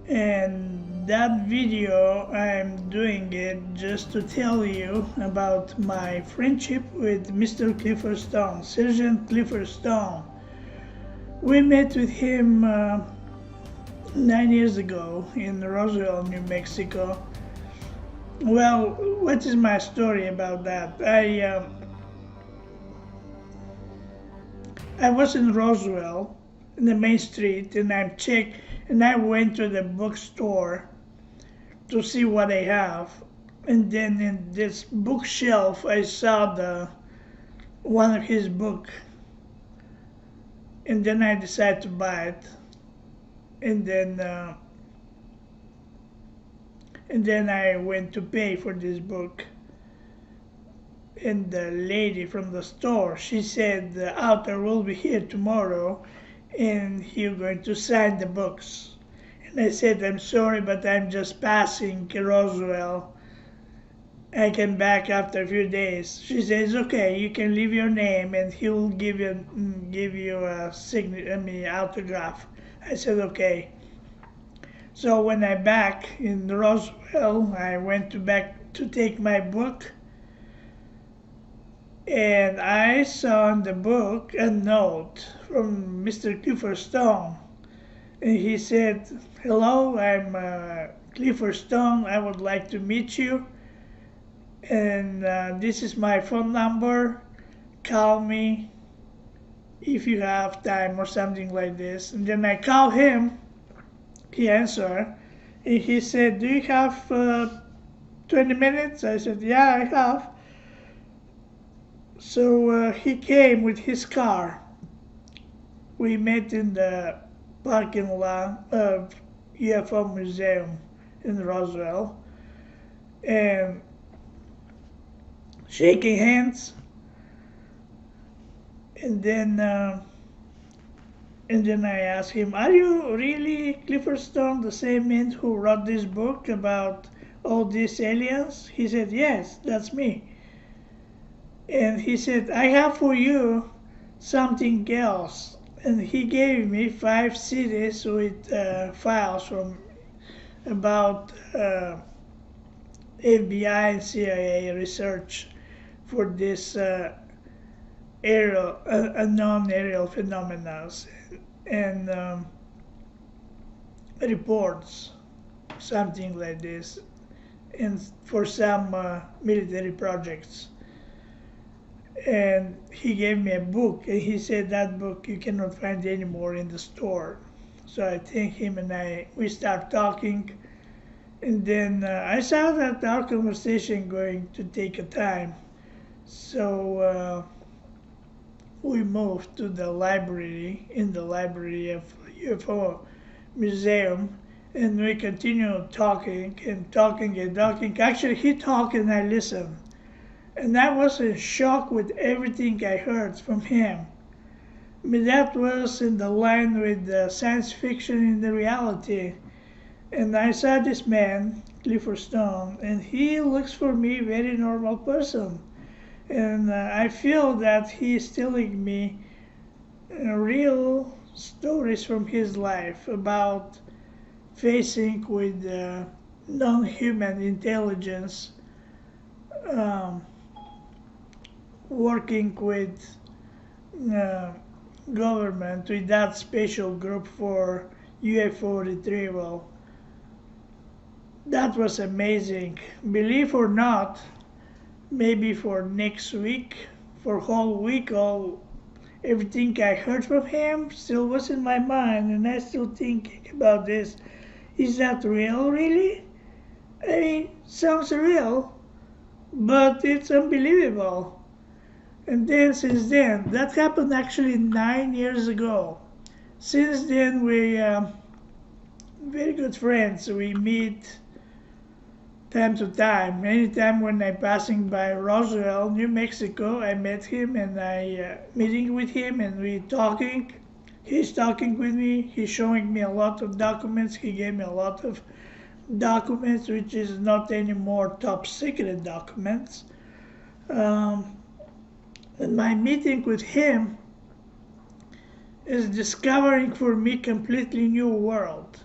And that video, I'm doing it just to tell you about my friendship with Mr. Clifford Stoun, Sergeant Clifford Stoun. We met with him 9 years ago in Roswell, New Mexico. Well, what is my story about that? I was in Roswell, in the main street, and I went to the bookstore to see what I have. And then in this bookshelf, I saw one of his book, and then I decided to buy it. And then I went to pay for this book. And the lady from the store, she said the author will be here tomorrow and you're going to sign the books. And I said, I'm sorry, but I'm just passing Roswell. I came back after a few days. She says, okay, you can leave your name and he will give you a autograph. I said, okay. So when I back in Roswell, I went back to take my book. And I saw in the book a note from Mr. Clifford Stoun. And he said, hello, I'm Clifford Stoun. I would like to meet you. And this is my phone number. Call me if you have time or something like this. And then I called him. He answered. And he said, do you have 20 minutes? I said, yeah, I have. So he came with his car. We met in the parking lot of UFO Museum in Roswell, and shaking hands. And then I asked him, "Are you really Clifford Stoun, the same man who wrote this book about all these aliens?" He said, "Yes, that's me." And he said, I have for you something else. And he gave me 5 CDs with files from about FBI and CIA research for this unknown aerial phenomena and reports, something like this, and for some military projects. And he gave me a book, and he said that book you cannot find anymore in the store. So I thanked him, and we start talking, and then I saw that our conversation going to take a time. So we moved to the library, in the library of UFO Museum, and we continued talking and talking and talking. Actually, he talked and I listened. And I was in shock with everything I heard from him. I mean, that was in the line with the science fiction and the reality. And I saw this man, Clifford Stoun, and he looks for me a very normal person. And I feel that he is telling me real stories from his life about facing with non-human intelligence, working with government, with that special group for UFO retrieval. That was amazing. Believe or not, maybe for next week, for whole week, everything I heard from him still was in my mind, and I still thinking about this. Is that real, really? I mean, sounds real, but it's unbelievable. And then since then, that happened actually 9 years ago. Since then, we very good friends. We meet time to time. Anytime when I'm passing by Roswell, New Mexico, I met him and I meeting with him and we talking. He's talking with me. He's showing me a lot of documents. He gave me a lot of documents, which is not anymore top secret documents. And my meeting with him is discovering for me completely new world.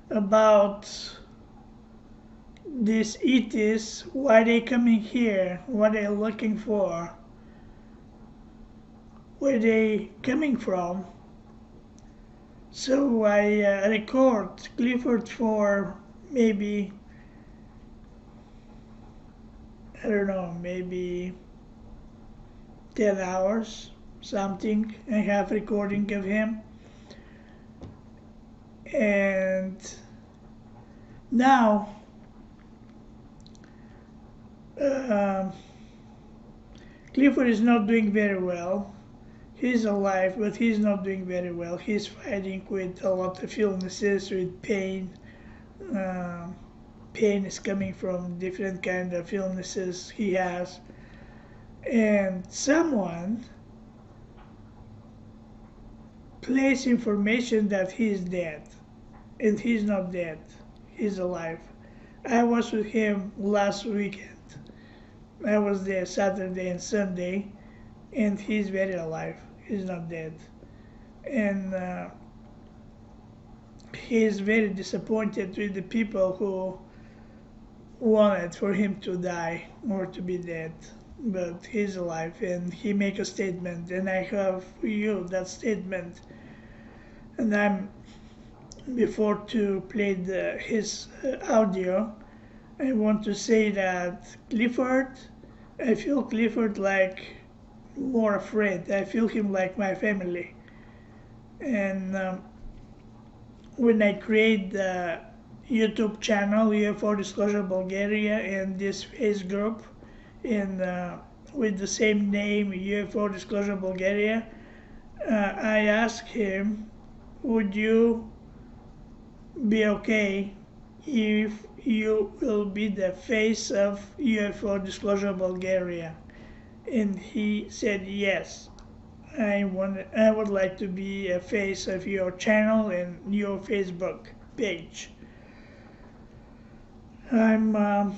about these ETs, why they coming here, what they're looking for, where they coming from. So I record Clifford for maybe, I don't know, maybe 10 hours, something. I have recording of him. And now Clifford is not doing very well. He's alive, but he's not doing very well. He's fighting with a lot of illnesses, with pain. Pain is coming from different kind of illnesses he has. And someone placed information that he's dead. And he's not dead. He's alive. I was with him last weekend. I was there Saturday and Sunday, and he's very alive. He's not dead. And he's very disappointed with the people who wanted for him to die or to be dead. But he's alive, and he make a statement, and I have for you that statement. And I'm, before to play his audio, I want to say that Clifford, I feel Clifford like more afraid. I feel him like my family. And when I create the YouTube channel, UFO Disclosure Bulgaria, and this face group, in with the same name, UFO Disclosure Bulgaria, I asked him, would you be okay if you will be the face of UFO Disclosure Bulgaria? And he said yes. I would like to be a face of your channel and your Facebook page. I'm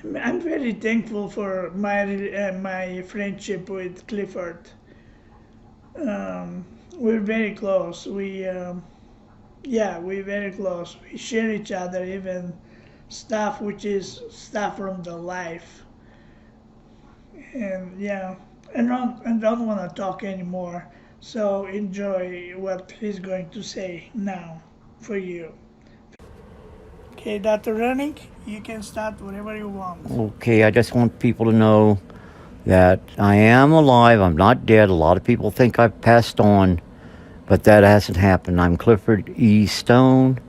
very thankful for my friendship with Clifford. We're very close. We're very close. We share each other, even stuff which is stuff from the life. And yeah, I don't want to talk anymore. So enjoy what he's going to say now for you. Okay, Dr. Running, you can start whatever you want. Okay, I just want people to know that I am alive. I'm not dead. A lot of people think I've passed on, but that hasn't happened. I'm Clifford E. Stone,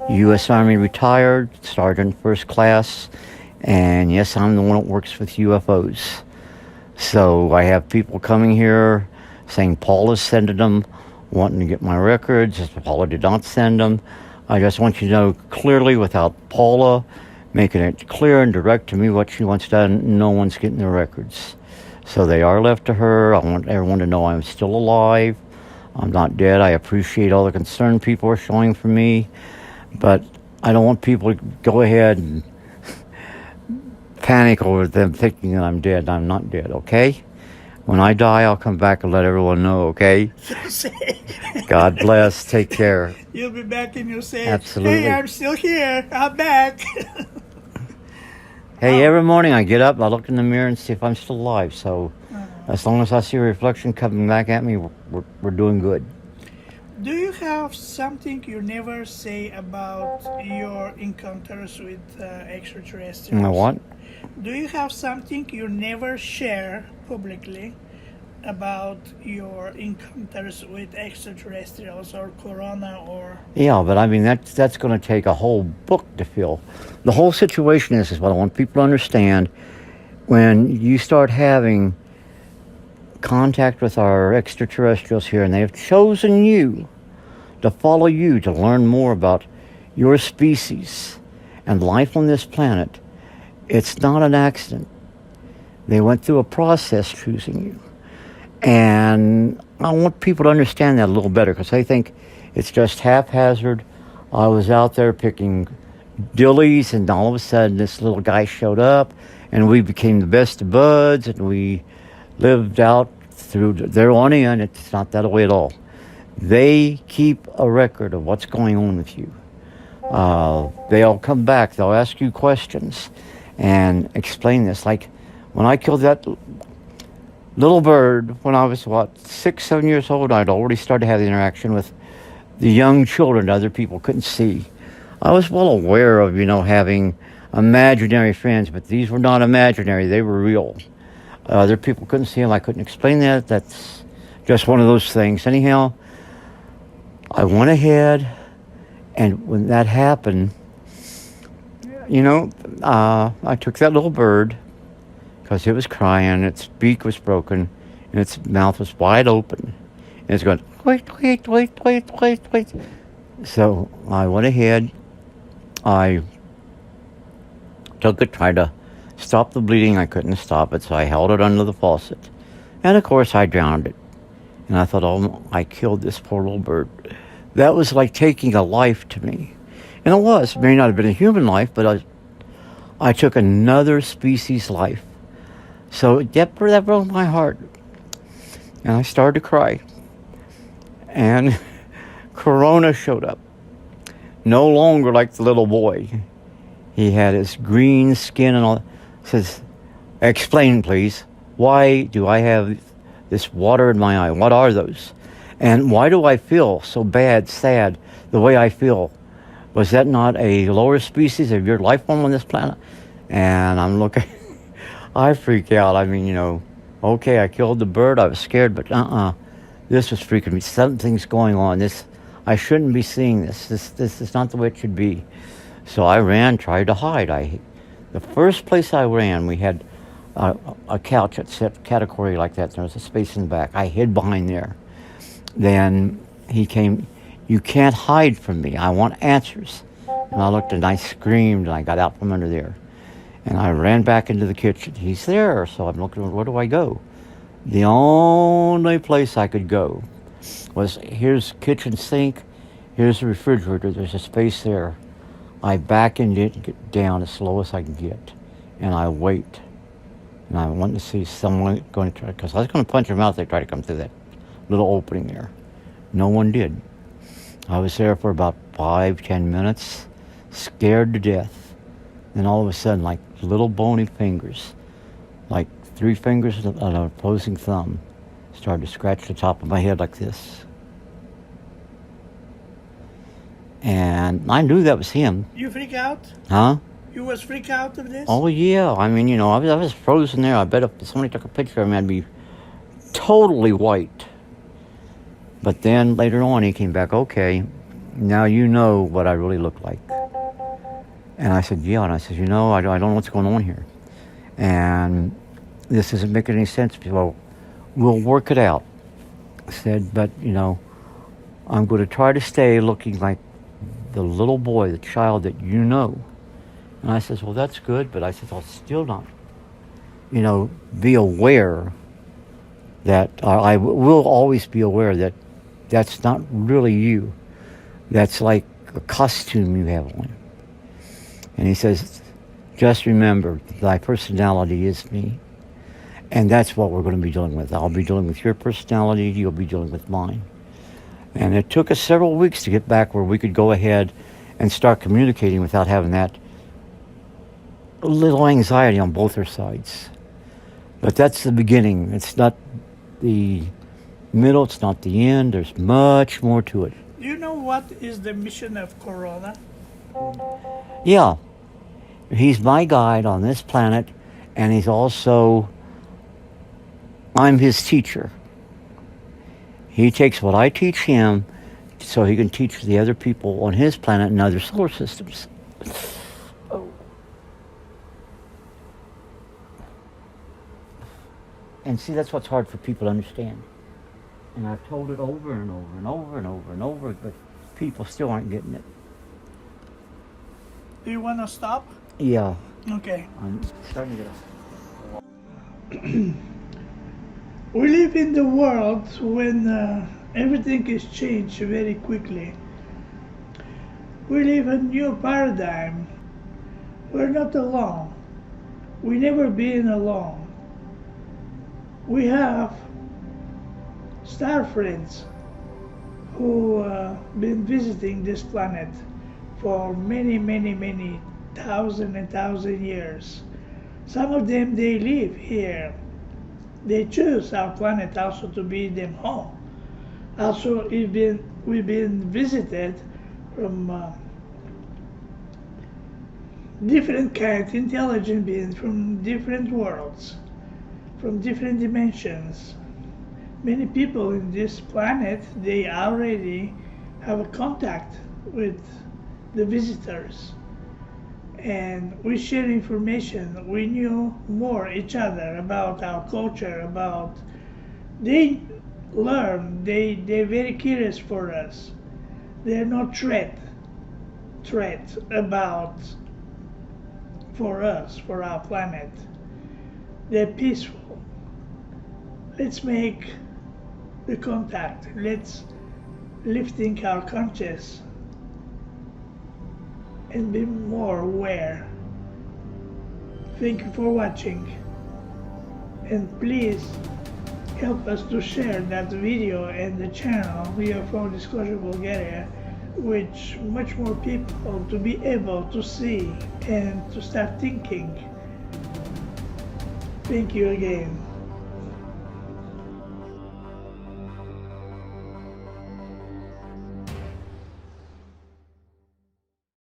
U.S. Army retired, Sergeant First Class, and yes, I'm the one that works with UFOs. So I have people coming here saying Paula's sending them, wanting to get my records. Paula did not send them. I just want you to know clearly, without Paula making it clear and direct to me what she wants done, no one's getting the records. So they are left to her. I want everyone to know I'm still alive. I'm not dead. I appreciate all the concern people are showing for me, but I don't want people to go ahead and panic over them thinking that I'm dead. I'm not dead, okay? When I die, I'll come back and let everyone know, okay? God bless. Take care. You'll be back and you'll say, absolutely. Hey, I'm still here. I'm back. Hey, every morning I get up, I look in the mirror and see if I'm still alive. So as long as I see a reflection coming back at me, we're doing good. Do you have something you never say about your encounters with extraterrestrials? My what? Do you have something you never share publicly about your encounters with extraterrestrials or corona or... Yeah, but I mean, that's going to take a whole book to fill. The whole situation is what I want people to understand. When you start having contact with our extraterrestrials here, and they have chosen you to follow you, to learn more about your species and life on this planet, it's not an accident. They went through a process choosing you. And I want people to understand that a little better, because they think it's just haphazard. I was out there picking dillies, and all of a sudden this little guy showed up, and we became the best of buds, and we lived out through their own end. It's not that way at all. They keep a record of what's going on with you. They'll come back. They'll ask you questions and explain this. Like when I killed that little bird when I was, 6, 7 years old, I'd already started to have the interaction with the young children that other people couldn't see. I was well aware of, having imaginary friends, but these were not imaginary. They were real. Other people couldn't see them. I couldn't explain that. That's just one of those things. Anyhow, I went ahead, and when that happened, I took that little bird, because it was crying, its beak was broken, and its mouth was wide open. And it's going, wait, wait, wait, wait, wait. So I went ahead, I took it, tried to stop the bleeding. I couldn't stop it, so I held it under the faucet. And of course I drowned it. And I thought, oh, I killed this poor little bird. That was like taking a life to me. And it was. It may not have been a human life, but I took another species' life. So that broke my heart. And I started to cry. And Corona showed up. No longer like the little boy. He had his green skin and all. Says, explain please. Why do I have this water in my eye? What are those? And why do I feel so bad, sad, the way I feel? Was that not a lower species of your life form on this planet? And I'm looking, I freak out. I mean, okay, I killed the bird. I was scared, but this was freaking me. Something's going on. I shouldn't be seeing this. This is not the way it should be. So I ran, tried to hide. The first place I ran, we had a couch that set category like that. There was a space in the back. I hid behind there. Then he came, you can't hide from me. I want answers. And I looked and I screamed and I got out from under there. And I ran back into the kitchen. He's there. So I'm looking, where do I go? The only place I could go was, here's kitchen sink, here's the refrigerator, there's a space there. I back into it and get down as slow as I can get. And I wait. And I want to see someone going to try, because I was going to punch them out if they try to come through that little opening there. No one did. I was there for about 5-10 minutes, scared to death. Then all of a sudden, like little bony fingers, like 3 fingers and an opposing thumb, started to scratch the top of my head like this. And I knew that was him. You freak out? Huh? You was freak out of this? Oh yeah, I mean, I was frozen there. I bet if somebody took a picture of me, I'd be totally white. But then later on, he came back, okay, now you know what I really look like. And I said, yeah, and I said, I don't know what's going on here. And this isn't making any sense. Well, we'll work it out. I said, but, I'm going to try to stay looking like the little boy, the child that you know. And I says, well, that's good, but I said, I'll still not, be aware that I will always be aware that that's not really you. That's like a costume you have on. And he says, just remember, thy personality is me. And that's what we're going to be dealing with. I'll be dealing with your personality, you'll be dealing with mine. And it took us several weeks to get back where we could go ahead and start communicating without having that little anxiety on both our sides. But that's the beginning. It's not the middle, it's not the end. There's much more to it. Do you know what is the mission of Corona? Yeah. He's my guide on this planet, and he's also, I'm his teacher. He takes what I teach him so he can teach the other people on his planet and other solar systems. And see, that's what's hard for people to understand. And I've told it over and over and over and over and over, but people still aren't getting it. Do you want to stop? Yeah. Okay. I'm starting to get up. We live in the world when everything is changed very quickly. We live a new paradigm. We're not alone. We never been alone. We have star friends who been visiting this planet for many thousand years. Some of them, they live here. They choose our planet also to be them home. Also, we've been visited from different kinds, intelligent beings from different worlds, from different dimensions. Many people in this planet, they already have a contact with the visitors. And we share information. We knew more each other about our culture, about they learn, they're very curious for us. They're not threat about for us, for our planet. They're peaceful. Let's make the contact. Let's lifting our conscious and be more aware. Thank you for watching, and please help us to share that video and the channel UFO Disclosure Bulgaria with much more people to be able to see and to start thinking. Thank you again.